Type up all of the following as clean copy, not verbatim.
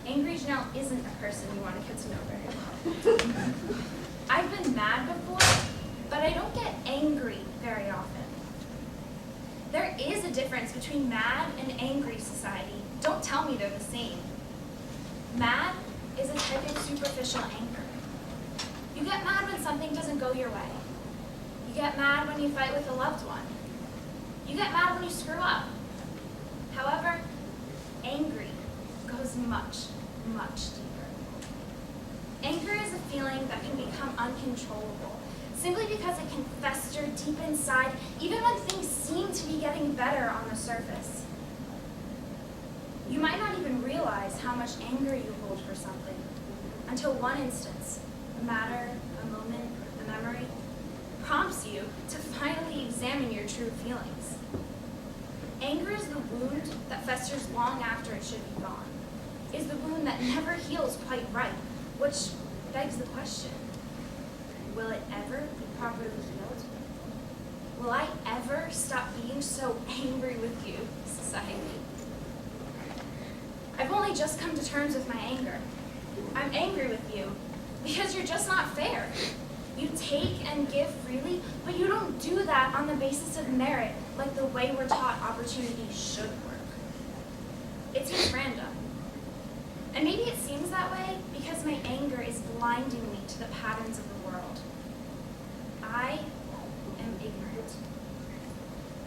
Angry Janelle isn't a person you want to get to know very well. I've been mad before, but I don't get angry very often. There is a difference between mad and angry society. Don't tell me they're the same. Mad is a type of superficial anger. You get mad when something doesn't go your way. You get mad when you fight with a loved one. You get mad when you screw up. However, angry goes much, much deeper. Anger is a feeling that can become uncontrollable, simply because it can fester deep inside, even when things seem to be getting better on the surface. You might not even realize how much anger you hold for something until one instance, a matter, a moment, a memory, prompts you to finally examine your true feelings. Anger is the wound that festers long after it should be gone, is the wound that never heals quite right, which begs the question, will it ever be properly healed? Will I ever stop being so angry with you, society? I've only just come to terms with my anger. I'm angry with you because you're just not fair. You take and give freely, but you don't do that on the basis of merit, like the way we're taught opportunity should work. It seems random. And maybe it seems that way because my anger is blinding me to the patterns of the world. I am ignorant.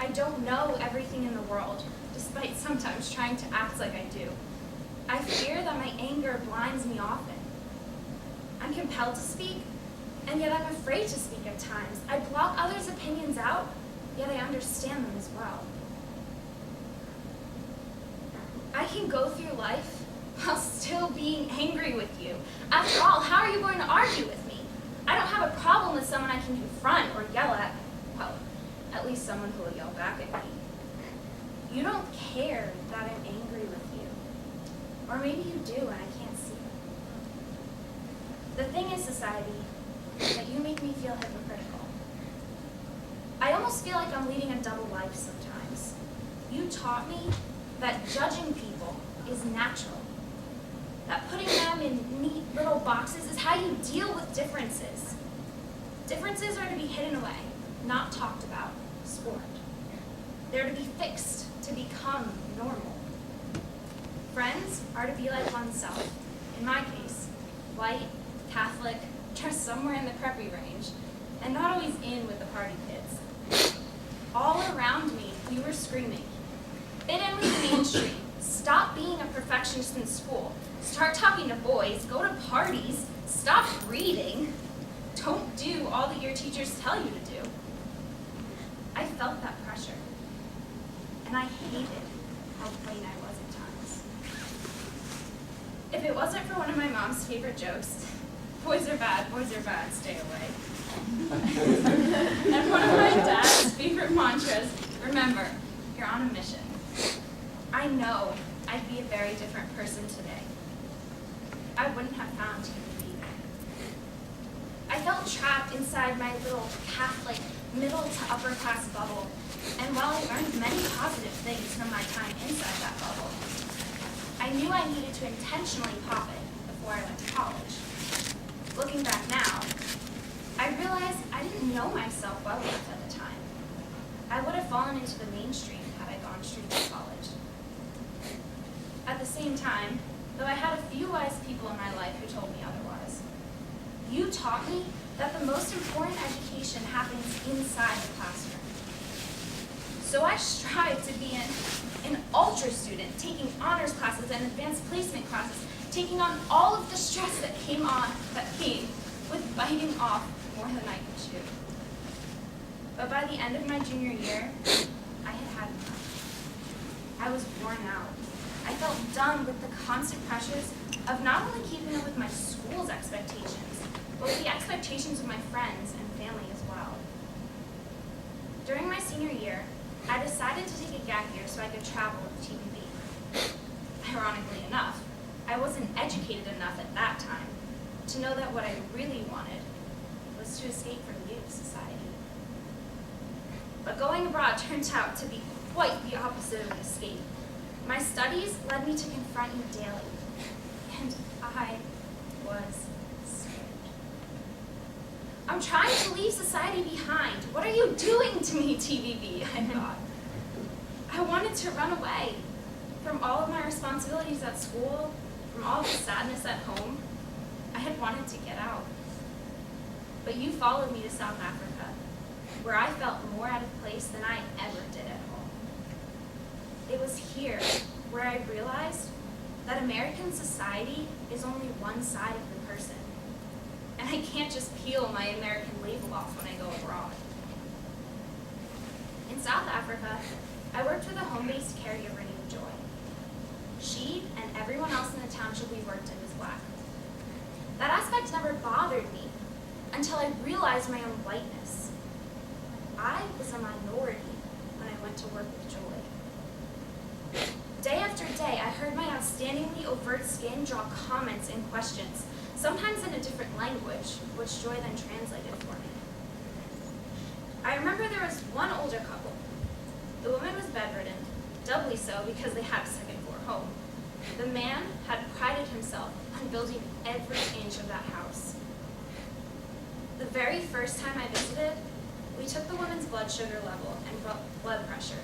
I don't know everything in the world, despite sometimes trying to act like I do. I fear that my anger blinds me often. I'm compelled to speak, and yet I'm afraid to speak at times. I block others' opinions out, yet I understand them as well. I can go through life while still being angry with you. After all, how are you going to argue with me? I don't have a problem with someone I can confront or yell at. Well, at least someone who will yell back at me. You don't care that I'm angry with you. Or maybe you do and I can't see it. The thing is, society, that you make me feel hypocritical. I almost feel like I'm leading a double life sometimes. You taught me that judging people is natural. That putting them in neat little boxes is how you deal with differences. Differences are to be hidden away, not talked about, scorned. They're to be fixed, to become normal. Friends are to be like oneself. In my case, white, Catholic, dressed somewhere in the preppy range, and not always in with the party kids. All around me, we were screaming, fit in with the mainstream, stop being a perfectionist in school, start talking to boys, go to parties, stop reading, don't do all that your teachers tell you to do. I felt that pressure, and I hated how plain I was at times. If it wasn't for one of my mom's favorite jokes, boys are bad, stay away. And one of my dad's favorite mantras, remember, you're on a mission. I know I'd be a very different person today. I wouldn't have found TV. I felt trapped inside my little Catholic middle to upper class bubble, and while I learned many positive things from my time inside that bubble, I knew I needed to intentionally pop it before I went to college. Looking back now, I realized I didn't know myself well enough at the time. I would have fallen into the mainstream had I gone straight to college. At the same time, though I had a few wise people in my life who told me otherwise, you taught me that the most important education happens inside the classroom. So I strive to be an ultra student, taking honors classes and advanced placement classes, taking on all of the stress that came with biting off more than I could chew. But by the end of my junior year, I had enough. I was worn out. I felt done with the constant pressures of not only keeping up with my school's expectations, but with the expectations of my friends and family as well. During my senior year, I decided to take a gap year so I could travel with TPB. Ironically enough, I wasn't educated enough at that time to know that what I really wanted was to escape from you, society. But going abroad turned out to be quite the opposite of an escape. My studies led me to confront you daily. I was scared. I'm trying to leave society behind. What are you doing to me, TVB? I thought. I wanted to run away from all of my responsibilities at school, from all of the sadness at home. I had wanted to get out. But you followed me to South Africa, where I felt more out of place than I ever did at home. It was here where I realized that American society is only one side of the person, and I can't just peel my American label off when I go abroad. In South Africa, I worked with a home-based caregiver named Joy. She and everyone else in the township we worked in was Black. That aspect never bothered me until I realized my own whiteness. I was a minority when I went to work with Joy. Day after day, I heard my outstandingly overt skin draw comments and questions, sometimes in a different language, which Joy then translated for me. I remember there was one older couple. The woman was bedridden, doubly so because they had a second-floor home. The man had prided himself on building every inch of that house. The very first time I visited, we took the woman's blood sugar level and blood pressure.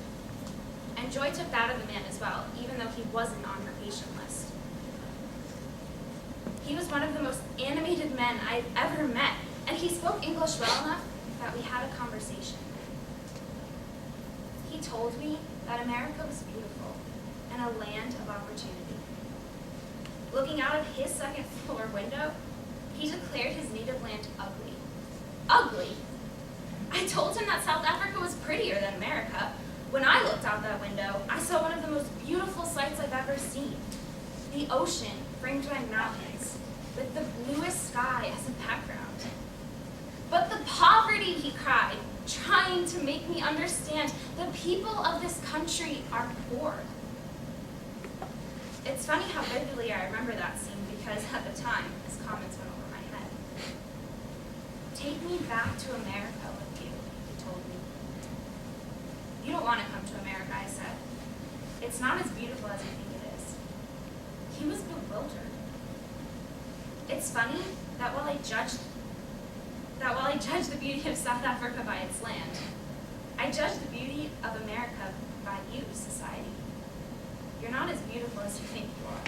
And Joy took that of the man as well, even though he wasn't on her patient list. He was one of the most animated men I've ever met, and he spoke English well enough that we had a conversation. He told me that America was beautiful and a land of opportunity. Looking out of his second-floor window, he declared his native land ugly. Ugly? I told him that South Africa was prettier than America. When I looked out that window, I saw one of the most beautiful sights I've ever seen. The ocean framed by mountains, with the bluest sky as a background. But the poverty, he cried, trying to make me understand the people of this country are poor. It's funny how vividly I remember that scene because at the time, his comments went over my head. Take me back to America with you, he told me. You don't want to come to America, I said. It's not as beautiful as you think it is. He was bewildered. It's funny that while I judged the beauty of South Africa by its land, I judged the beauty of America by you, society. You're not as beautiful as you think you are.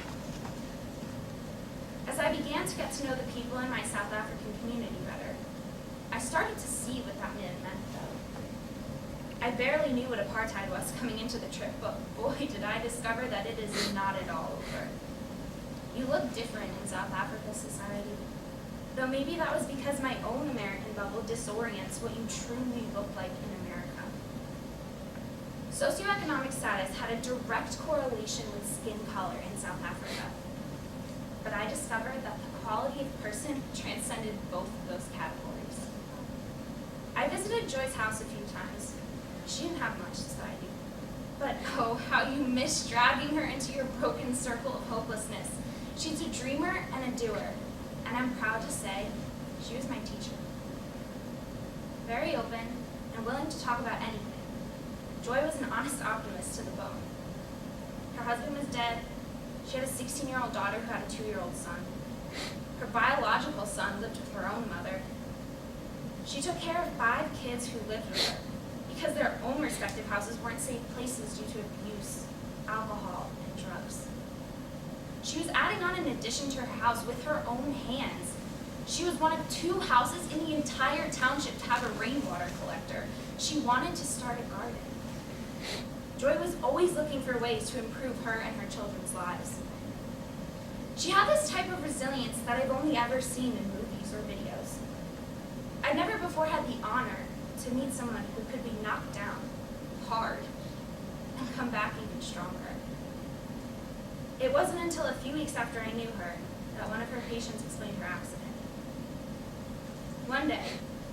As I began to get to know the people in my South African community better, I started to see what that meant though. I barely knew what apartheid was coming into the trip, but boy did I discover that it is not at all over. You look different in South Africa's society. Though maybe that was because my own American bubble disorients what you truly look like in America. Socioeconomic status had a direct correlation with skin color in South Africa. But I discovered that the quality of person transcended both of those categories. I visited Joy's house a few times. She didn't have much society. But oh, how you miss dragging her into your broken circle of hopelessness. She's a dreamer and a doer. And I'm proud to say, she was my teacher. Very open and willing to talk about anything. Joy was an honest optimist to the bone. Her husband was dead. She had a 16-year-old daughter who had a 2-year-old son. Her biological son lived with her own mother. She took care of 5 kids who lived with her because their own respective houses weren't safe places due to abuse, alcohol, and drugs. She was adding on an addition to her house with her own hands. She was one of 2 houses in the entire township to have a rainwater collector. She wanted to start a garden. Joy was always looking for ways to improve her and her children's lives. She had this type of resilience that I've only ever seen in movies or videos. I'd never before had the honor to meet someone who could be knocked down hard and come back even stronger. It wasn't until a few weeks after I knew her that one of her patients explained her accident. One day,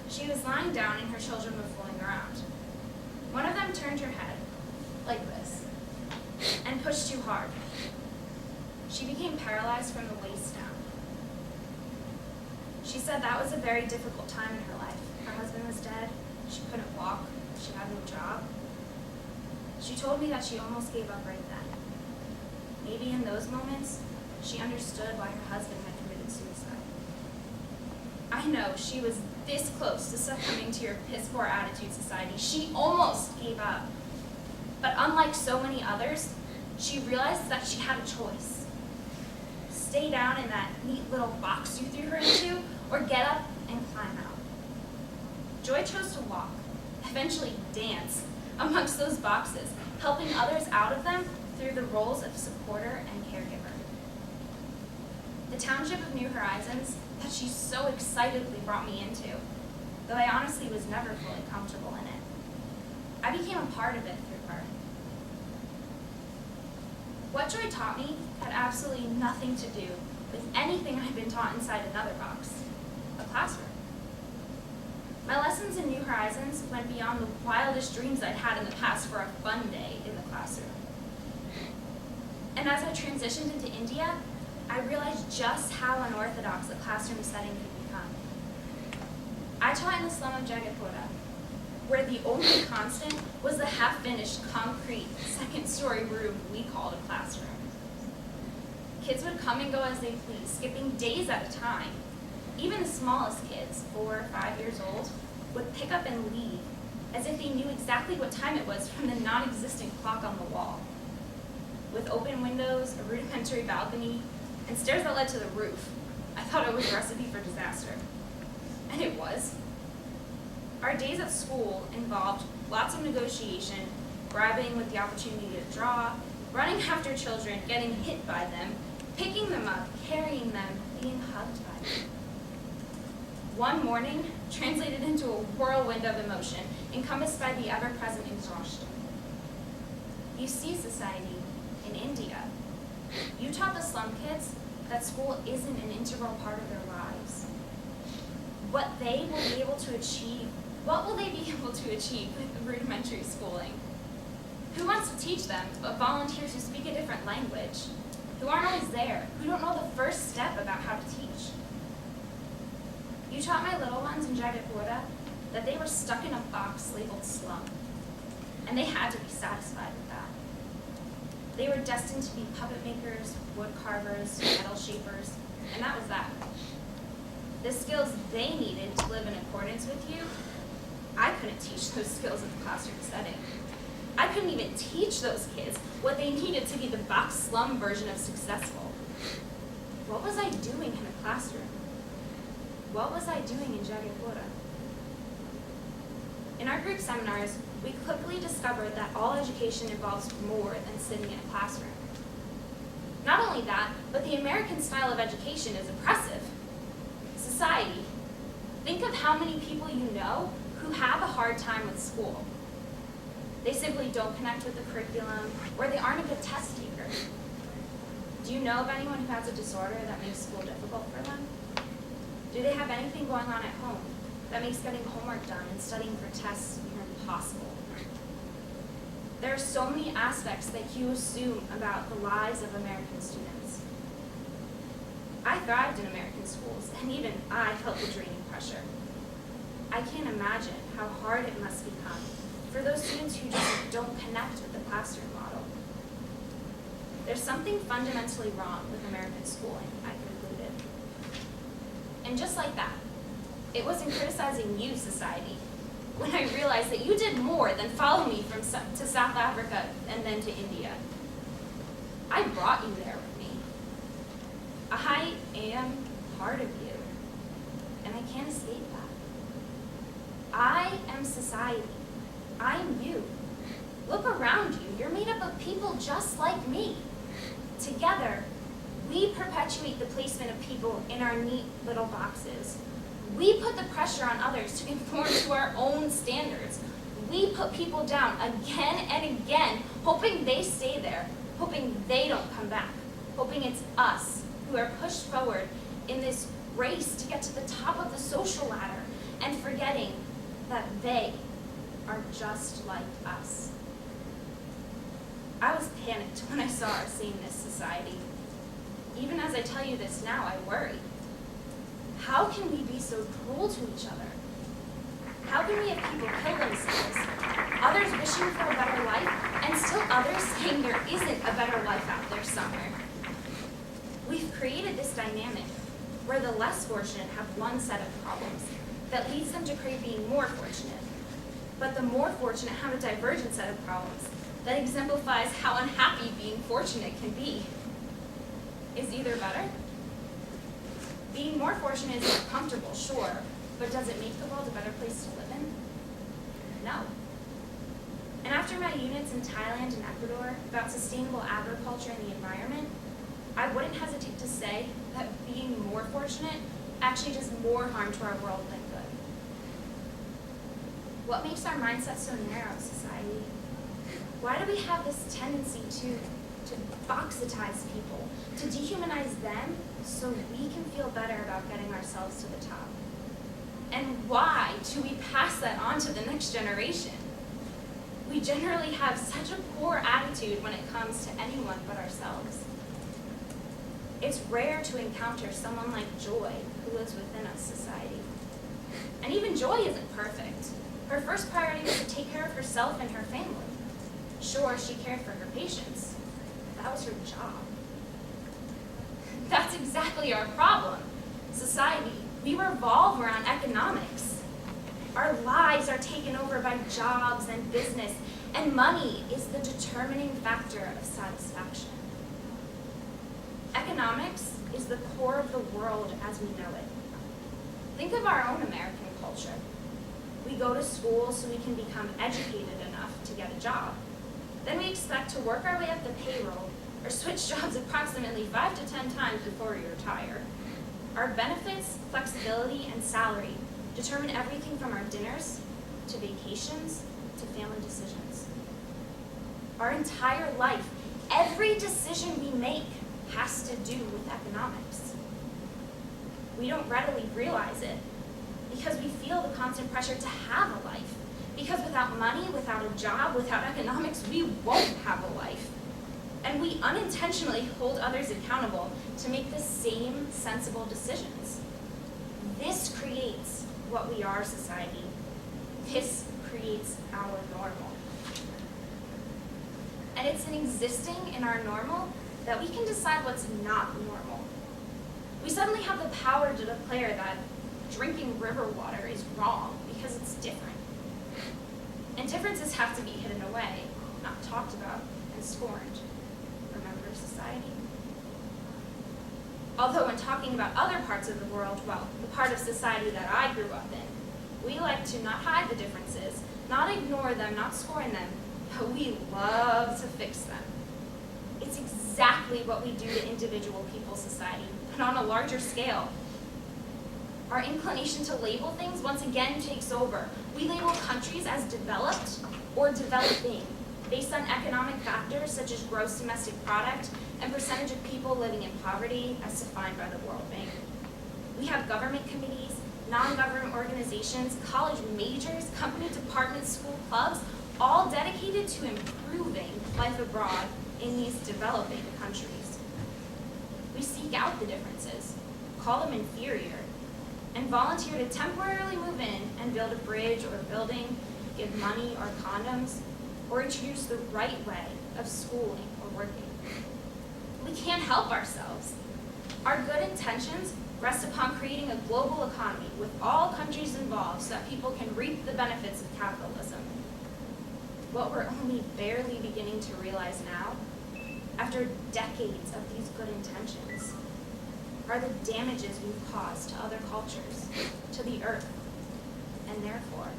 she was lying down and her children were fooling around. One of them turned her head, like this, and pushed too hard. She became paralyzed from the waist down. She said that was a very difficult time in her life. Her husband was dead, she couldn't walk, she had no job. She told me that she almost gave up right then. Maybe in those moments, she understood why her husband had committed suicide. I know she was this close to succumbing to your piss-poor attitude, society. She almost gave up. But unlike so many others, she realized that she had a choice. Stay down in that neat little box you threw her into, or get up and climb out. Joy chose to walk, eventually dance, amongst those boxes, helping others out of them through the roles of supporter and caregiver. The township of New Horizons that she so excitedly brought me into, though I honestly was never fully comfortable in it. I became a part of it through her. What Joy taught me had absolutely nothing to do with anything I'd been taught inside another box, a classroom. My lessons in New Horizons went beyond the wildest dreams I'd had in the past for a fun day in the classroom. And as I transitioned into India, I realized just how unorthodox a classroom setting could become. I taught in the slum of Jagatpura, where the only constant was the half-finished concrete second-story room we called a classroom. Kids would come and go as they pleased, skipping days at a time. Even the smallest kids, 4 or 5 years old, would pick up and leave as if they knew exactly what time it was from the non-existent clock on the wall. With open windows, a rudimentary balcony, and stairs that led to the roof, I thought it was a recipe for disaster. And it was. Our days at school involved lots of negotiation, bribing with the opportunity to draw, running after children, getting hit by them, picking them up, carrying them, being hugged by them. One morning translated into a whirlwind of emotion, encompassed by the ever-present exhaustion. You see, society, in India, you taught the slum kids that school isn't an integral part of their lives. What will they be able to achieve with rudimentary schooling? Who wants to teach them but volunteers who speak a different language, who aren't always there, who don't know the first step about how to teach? You taught my little ones in Jagatpura that they were stuck in a box labeled slum, and they had to be satisfied with that. They were destined to be puppet makers, wood carvers, metal shapers, and that was that. The skills they needed to live in accordance with you, I couldn't teach those skills in the classroom setting. I couldn't even teach those kids what they needed to be the box slum version of successful. What was I doing in a classroom? What was I doing in Jagatpura? In our group seminars, we quickly discovered that all education involves more than sitting in a classroom. Not only that, but the American style of education is oppressive. Society, think of how many people you know who have a hard time with school. They simply don't connect with the curriculum, or they aren't a good test taker. Do you know of anyone who has a disorder that makes school difficult for them? Do they have anything going on at home that makes getting homework done and studying for tests near impossible? There are so many aspects that you assume about the lives of American students. I thrived in American schools, and even I felt the draining pressure. I can't imagine how hard it must become for those students who just don't connect with the classroom model. There's something fundamentally wrong with American schooling, I concluded. And just like that, it wasn't criticizing you, society, when I realized that you did more than follow me to South Africa and then to India. I brought you there with me. I am part of you, and I can't escape that. I am society. I'm you. Look around you. You're made up of people just like me. Together, we perpetuate the placement of people in our neat little boxes. We put the pressure on others to conform to our own standards. We put people down again and again, hoping they stay there, hoping they don't come back, hoping it's us who are pushed forward in this race to get to the top of the social ladder, and forgetting that they are just like us. I was panicked when I saw our sameness, society. Even as I tell you this now, I worry. How can we be so cruel to each other? How can we have people kill themselves, others wishing for a better life, and still others saying there isn't a better life out there somewhere? We've created this dynamic where the less fortunate have one set of problems that leads them to crave being more fortunate, but the more fortunate have a divergent set of problems that exemplifies how unhappy being fortunate can be. Is either better? Being more fortunate is comfortable, sure, but does it make the world a better place to live in? No. And after my units in Thailand and Ecuador about sustainable agriculture and the environment, I wouldn't hesitate to say that being more fortunate actually does more harm to our world than good. What makes our mindset so narrow, society? Why do we have this tendency to boxitize people, to dehumanize them so we can feel better about getting ourselves to the top? And why do we pass that on to the next generation? We generally have such a poor attitude when it comes to anyone but ourselves. It's rare to encounter someone like Joy who lives within us, society. And even Joy isn't perfect. Her first priority was to take care of herself and her family. Sure, she cared for her patients. That was her job. That's exactly our problem. Society, we revolve around economics. Our lives are taken over by jobs and business, and money is the determining factor of satisfaction. Economics is the core of the world as we know it. Think of our own American culture. We go to school so we can become educated enough to get a job. Then we expect to work our way up the payroll or switch jobs approximately 5 to 10 times before we retire. Our benefits, flexibility, and salary determine everything from our dinners to vacations to family decisions. Our entire life, every decision we make has to do with economics. We don't readily realize it because we feel the constant pressure to have a life. Because without money, without a job, without economics, we won't have a life. And we unintentionally hold others accountable to make the same sensible decisions. This creates what we are, society. This creates our normal. And it's in existing in our normal that we can decide what's not normal. We suddenly have the power to declare that drinking river water is wrong because it's different. And differences have to be hidden away, not talked about and scorned. Remember, society? Although when talking about other parts of the world, well, the part of society that I grew up in, we like to not hide the differences, not ignore them, not scorn them, but we love to fix them. It's exactly what we do to individual people, society, but on a larger scale. Our inclination to label things once again takes over. We label countries as developed or developing based on economic factors such as gross domestic product and percentage of people living in poverty as defined by the World Bank. We have government committees, non-government organizations, college majors, company departments, school clubs, all dedicated to improving life abroad in these developing countries. We seek out the differences, call them inferior, and volunteer to temporarily move in and build a bridge or a building, give money or condoms, or introduce the right way of schooling or working. We can't help ourselves. Our good intentions rest upon creating a global economy with all countries involved so that people can reap the benefits of capitalism. What we're only barely beginning to realize now, after decades of these good intentions, are the damages we've caused to other cultures, to the earth, and therefore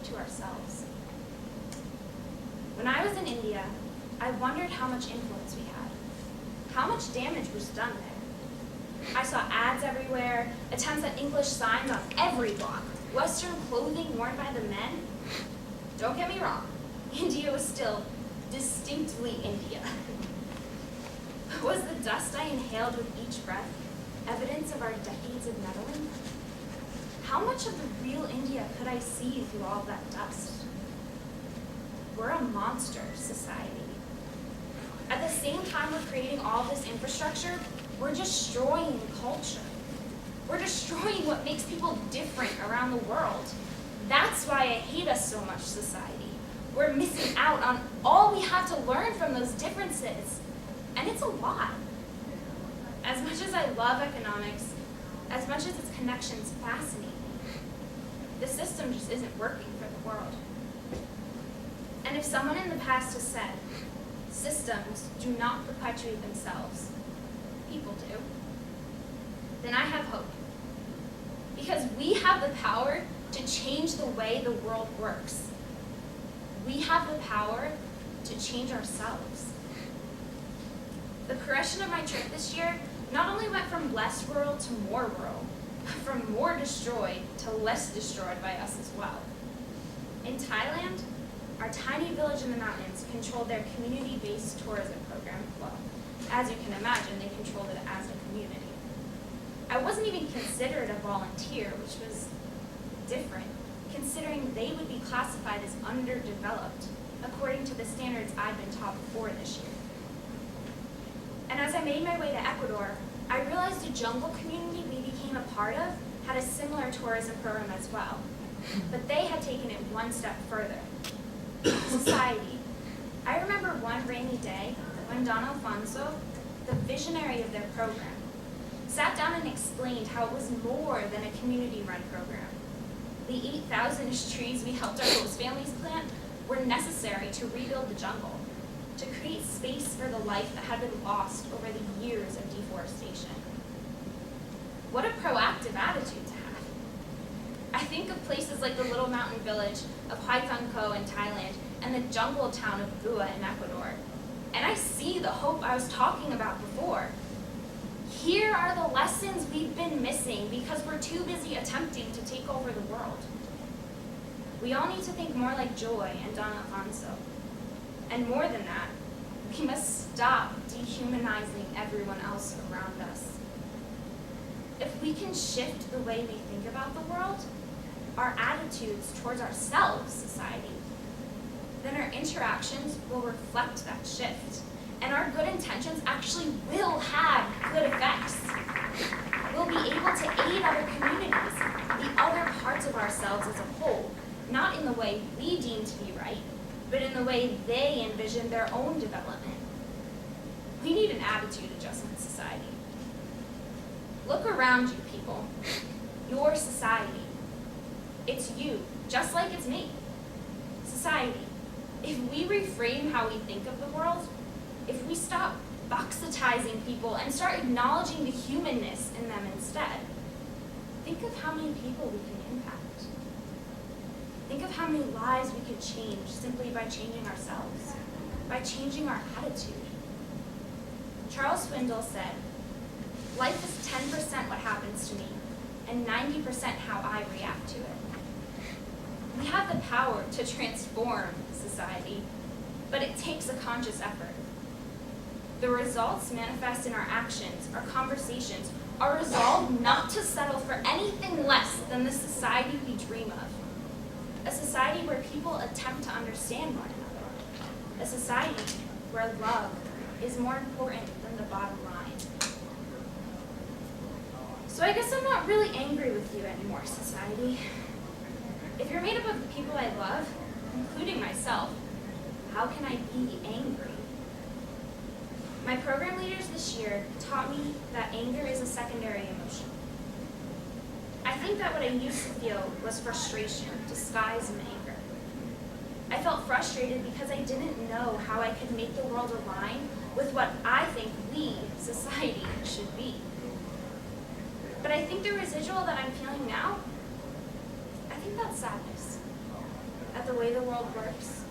to ourselves. When I was in India, I wondered how much influence we had, how much damage was done there. I saw ads everywhere, attempts at English signs on every block, Western clothing worn by the men. Don't get me wrong, India was still distinctly India. Was the dust I inhaled with each breath evidence of our decades of meddling? How much of the real India could I see through all that dust? We're a monster society. At the same time we're creating all this infrastructure, we're destroying culture. We're destroying what makes people different around the world. That's why I hate us so much, society. We're missing out on all we have to learn from those differences. And it's a lot. As much as I love economics, as much as its connections fascinate me, the system just isn't working for the world. And if someone in the past has said, systems do not perpetuate themselves, people do, then I have hope. Because we have the power to change the way the world works. We have the power to change ourselves. The progression of my trip this year not only went from less rural to more rural, but from more destroyed to less destroyed by us as well. In Thailand, our tiny village in the mountains controlled their community-based tourism program well. As you can imagine, they controlled it as a community. I wasn't even considered a volunteer, which was different, considering they would be classified as underdeveloped, according to the standards I'd been taught before this year. And as I made my way to Ecuador, I realized the jungle community we became a part of had a similar tourism program as well, but they had taken it one step further. Society. I remember one rainy day when Don Alfonso, the visionary of their program, sat down and explained how it was more than a community-run program. The 8,000-ish trees we helped our host families plant were necessary to rebuild the jungle, to create space for the life that had been lost over the years of deforestation. What a proactive attitude to have. I think of places like the little mountain village of Huaycanco in Thailand and the jungle town of Bua in Ecuador, and I see the hope I was talking about before. Here are the lessons we've been missing because we're too busy attempting to take over the world. We all need to think more like Joy and Don Alfonso. And more than that, we must stop dehumanizing everyone else around us. If we can shift the way we think about the world, our attitudes towards ourselves, society, then our interactions will reflect that shift. And our good intentions actually will have good effects. We'll be able to aid other communities, the other parts of ourselves as a whole, not in the way we deem to be right, but in the way they envision their own development. We need an attitude adjustment society. Look around you, people. Your society. It's you, just like it's me. Society. If we reframe how we think of the world, if we stop boxitizing people and start acknowledging the humanness in them instead, think of how many people we can impact. Think of how many lives we could change simply by changing ourselves, by changing our attitude. Charles Swindoll said, "Life is 10% what happens to me, and 90% how I react to it." We have the power to transform society, but it takes a conscious effort. The results manifest in our actions, our conversations, our resolve not to settle for anything less than the society we dream of. A society where people attempt to understand one another. A society where love is more important than the bottom line. So I guess I'm not really angry with you anymore, society. If you're made up of the people I love, including myself, how can I be angry? My program leaders this year taught me that anger is a secondary emotion. I think that what I used to feel was frustration disguised in anger. I felt frustrated because I didn't know how I could make the world align with what I think we, society, should be. But I think the residual that I'm feeling now, I think that's sadness. At the way the world works,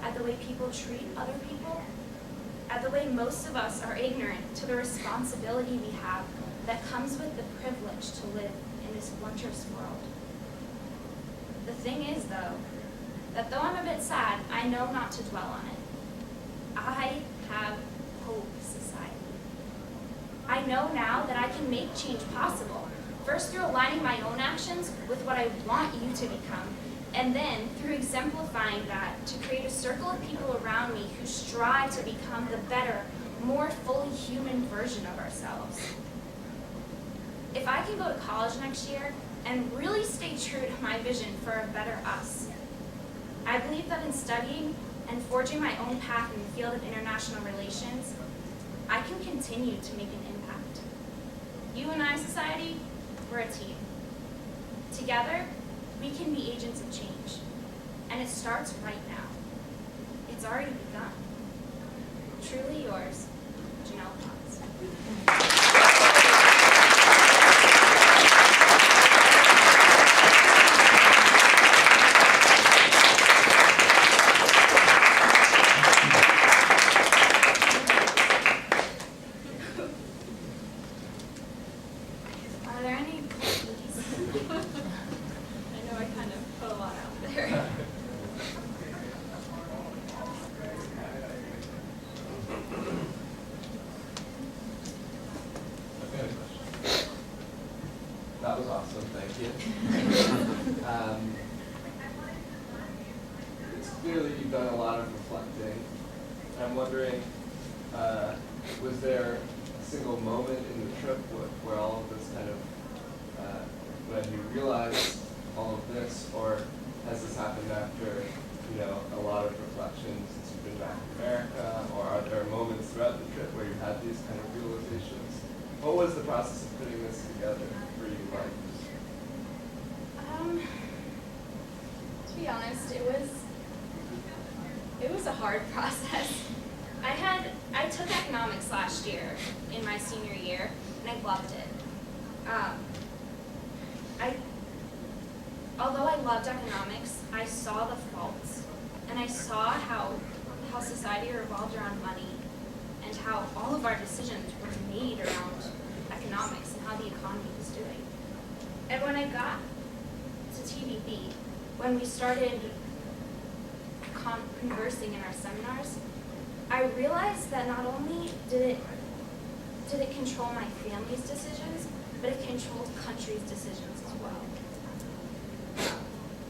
at the way people treat other people, at the way most of us are ignorant to the responsibility we have that comes with the privilege to live in this wondrous world. The thing is, though, that though I'm a bit sad, I know not to dwell on it. I have hope, society. I know now that I can make change possible, first through aligning my own actions with what I want you to become, and then through exemplifying that to create a circle of people around me who strive to become the better, more fully human version of ourselves. If I can go to college next year and really stay true to my vision for a better us, I believe that in studying and forging my own path in the field of international relations, I can continue to make an impact. You and I, society, we're a team. Together, we can be agents of change. And it starts right now. It's already begun. Truly yours, Janelle Kranz. Are there any cookies? I know I kind of put a lot out there. That was awesome, thank you. It's clear that you've done a lot of reflecting. I'm wondering, was there a single moment in the trip where all of this kind of, when you realized all of this, or has this happened after, a lot of reflection since you've been back in America, or are there moments throughout the trip where you had these kind of realizations? What was the process of putting this together for you like? To be honest, it was a hard process. I took economics last year in my senior year, and I loved it. Although I loved economics, I saw the faults, and I saw how society revolved around money, and how all of our decisions were made around economics and how the economy was doing. And when I got to TVB, when we started conversing in our seminars, I realized that not only did it control my family's decisions, but it controlled country's decisions as well.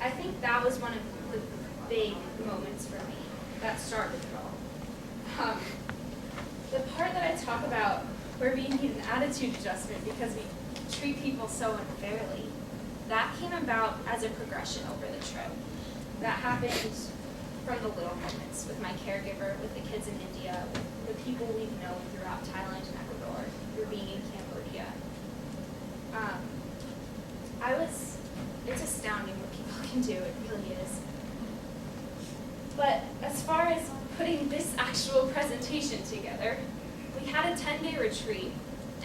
I think that was one of the big moments for me that started it all. The part that I talk about where we need an attitude adjustment because we treat people so unfairly, that came about as a progression over the trip. That happened from the little moments with my caregiver, with the kids in India, with the people we've known throughout Thailand and Ecuador, through being in Cambodia. It's astounding what people can do, it really is. But as far as putting this actual presentation together, we had a 10-day retreat,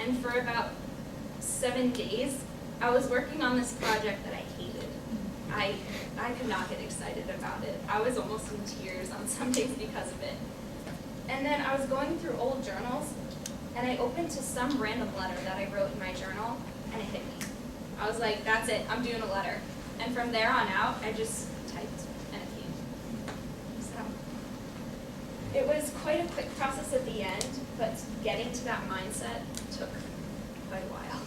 and for about 7 days, I was working on this project that I hated. I could not get excited about it. I was almost in tears on some days because of it. And then I was going through old journals, and I opened to some random letter that I wrote in my journal, and it hit me. I was like, that's it, I'm doing a letter. And from there on out, I just typed, and it came. So it was quite a quick process at the end, but getting to that mindset took quite a while.